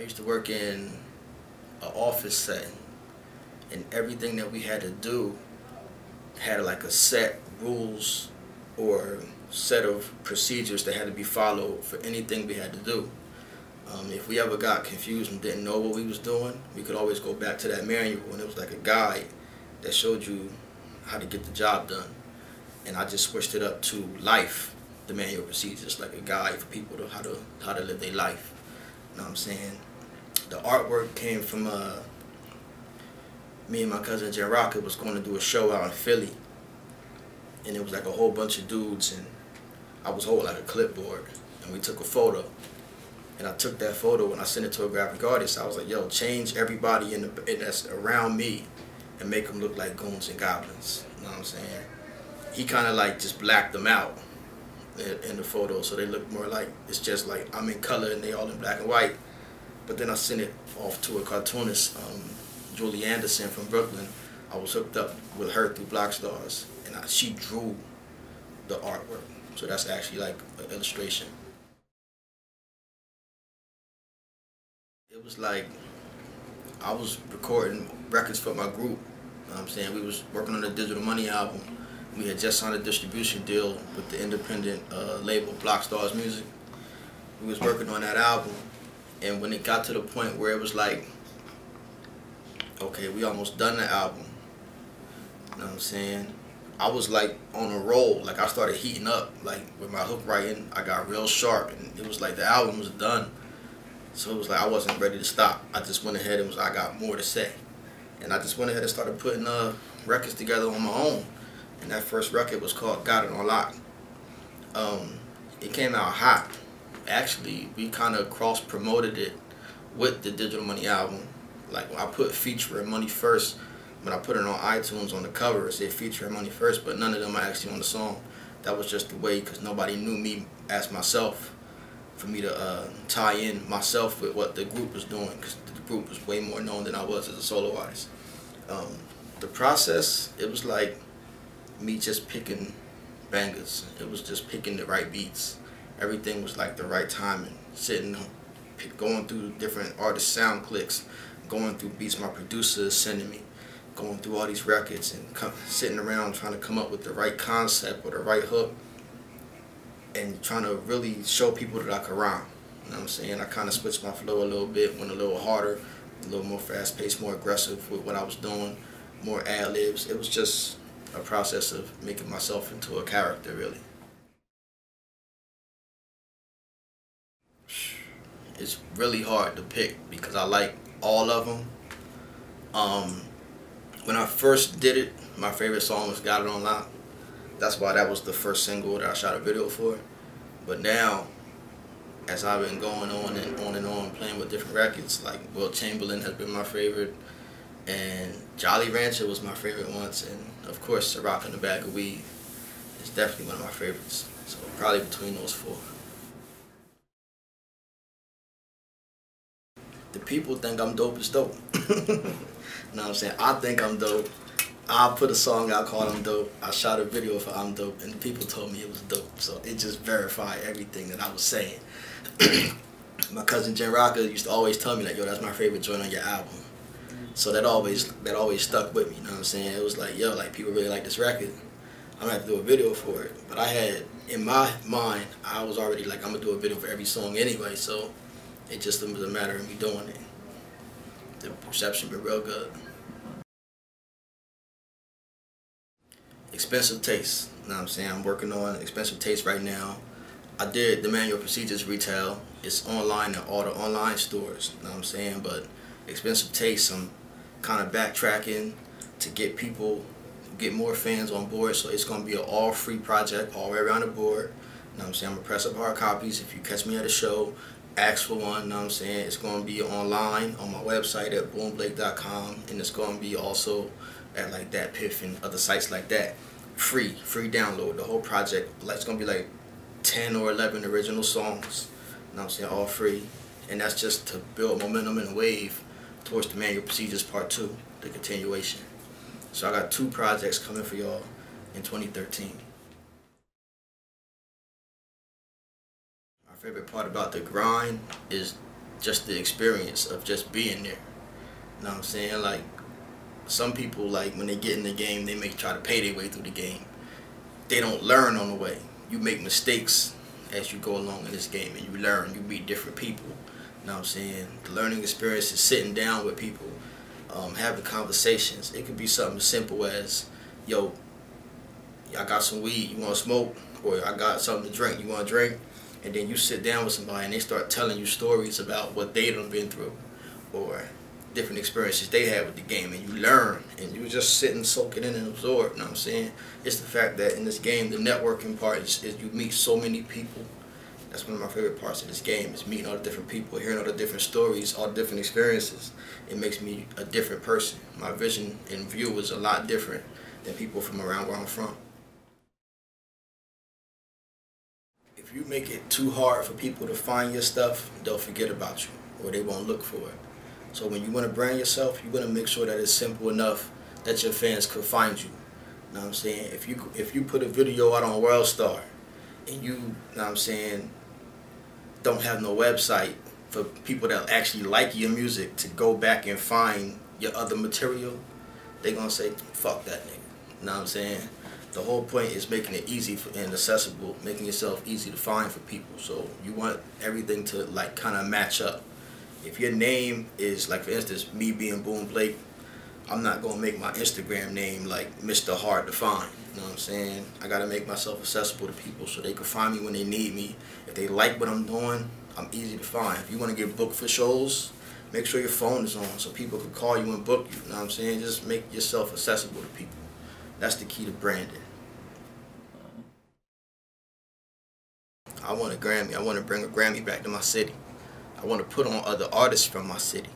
used to work in an office setting, and everything that we had to do had like a set rules or set of procedures that had to be followed for anything we had to do. If we ever got confused and didn't know what we was doing, we could always go back to that manual, and it was like a guide that showed you how to get the job done. And I just switched it up to life, the manual procedures, like a guide for people to how to live their life. You know what I'm saying? The artwork came from me and my cousin Jen Rocker was going to do a show out in Philly, and it was like a whole bunch of dudes, and I was holding like a clipboard, and we took a photo. And I took that photo and I sent it to a graphic artist. I was like, yo, change everybody that's around me and make them look like goons and goblins. You know what I'm saying? He kind of like just blacked them out in the photo, so they look more like, it's just like I'm in color and they all in black and white. But then I sent it off to a cartoonist, Julie Anderson from Brooklyn. I was hooked up with her through Blockstars, and she drew the artwork. So that's actually like an illustration. It was like I was recording records for my group. You know what I'm saying? We was working on the Digital Money album. We had just signed a distribution deal with the independent label Blockstars Music. We was working on that album, and when it got to the point where it was like, okay, we almost done the album. You know what I'm saying? I was like on a roll. Like I started heating up. Like with my hook writing, I got real sharp, and it was like the album was done. So it was like I wasn't ready to stop. I just went ahead and I got more to say. And I just went ahead and started putting records together on my own. And that first record was called Got It On Lock. It came out hot. Actually, we kind of cross-promoted it with the Digital Money album. Like I put Feature and Money first. When I put it on iTunes on the cover, it said Feature and Money first, but none of them are actually on the song. That was just the way, because nobody knew me as myself, for me to tie in myself with what the group was doing, because the group was way more known than I was as a solo artist. The process, it was like me just picking bangers. It was just picking the right beats. Everything was like the right timing. Sitting, going through different artist sound clicks, going through beats my producer is sending me, going through all these records and sitting around trying to come up with the right concept or the right hook, and trying to really show people that I could rhyme. You know what I'm saying? I kind of switched my flow a little bit, went a little harder, a little more fast-paced, more aggressive with what I was doing, more ad-libs. It was just a process of making myself into a character, really. It's really hard to pick because I like all of them. When I first did it, my favorite song was Got It On Lock. That's why that was the first single that I shot a video for. But now, as I've been going on and on, playing with different records, like Will Chamberlain has been my favorite, and Jolly Rancher was my favorite once, and of course, Ciroc and the Bag of Weed is definitely one of my favorites. So probably between those four. The people think I'm dope as dope. You know what I'm saying? I think I'm dope. I put a song out called I'm Dope. I shot a video for I'm Dope, and people told me it was dope. So it just verified everything that I was saying. My cousin Jen Rocker used to always tell me like, yo, that's my favorite joint on your album. So that always stuck with me, you know what I'm saying? It was like, yo, like people really like this record. I'm gonna have to do a video for it. But I had, in my mind, I was already like, I'm gonna do a video for every song anyway, so it just was a matter of me doing it. The reception been real good. Expensive Taste, you know what I'm saying? I'm working on Expensive Taste right now. I did the Manual Procedures retail. It's online at all the online stores, you know what I'm saying? But Expensive Taste, I'm kind of backtracking to get more fans on board. So it's going to be an all-free project all the way around the board. You know what I'm saying? I'm going to press up hard copies. If you catch me at a show, ask for one, you know what I'm saying? It's going to be online on my website at boomblake.com, and it's going to be also at like DatPiff and other sites like that. Free download. The whole project, it's going to be like 10 or 11 original songs, you know what I'm saying, all free. And that's just to build momentum and a wave towards the Manual Procedures Part 2, the continuation. So I got 2 projects coming for y'all in 2013. My favorite part about the grind is just the experience of just being there. You know what I'm saying? Like, some people, like, when they get in the game, they may try to pay their way through the game. They don't learn on the way. You make mistakes as you go along in this game, and you learn. You meet different people. You know what I'm saying? The learning experience is sitting down with people, having conversations. It could be something as simple as, yo, I got some weed, you want to smoke? Or I got something to drink, you want to drink? And then you sit down with somebody and they start telling you stories about what they done been through, or different experiences they had with the game, and you learn, and you just sit and soak it in and absorb. You know what I'm saying? It's the fact that in this game, the networking part is you meet so many people. That's one of my favorite parts of this game, is meeting all the different people, hearing all the different stories, all the different experiences. It makes me a different person. My vision and view is a lot different than people from around where I'm from. If you make it too hard for people to find your stuff, they'll forget about you, or they won't look for it. So when you want to brand yourself, you want to make sure that it's simple enough that your fans could find you. You know what I'm saying? If you put a video out on WorldStar and you know what I'm saying, don't have no website for people that actually like your music to go back and find your other material, they gonna say, fuck that nigga. You know what I'm saying? The whole point is making it easy and accessible, making yourself easy to find for people. So you want everything to like kind of match up. If your name is, like, for instance, me being Boom Blake, I'm not going to make my Instagram name like Mr. Hard to Find. You know what I'm saying? I got to make myself accessible to people so they can find me when they need me. If they like what I'm doing, I'm easy to find. If you want to get booked for shows, make sure your phone is on so people can call you and book you. You know what I'm saying? Just make yourself accessible to people. That's the key to branding. I want a Grammy. I want to bring a Grammy back to my city. I want to put on other artists from my city.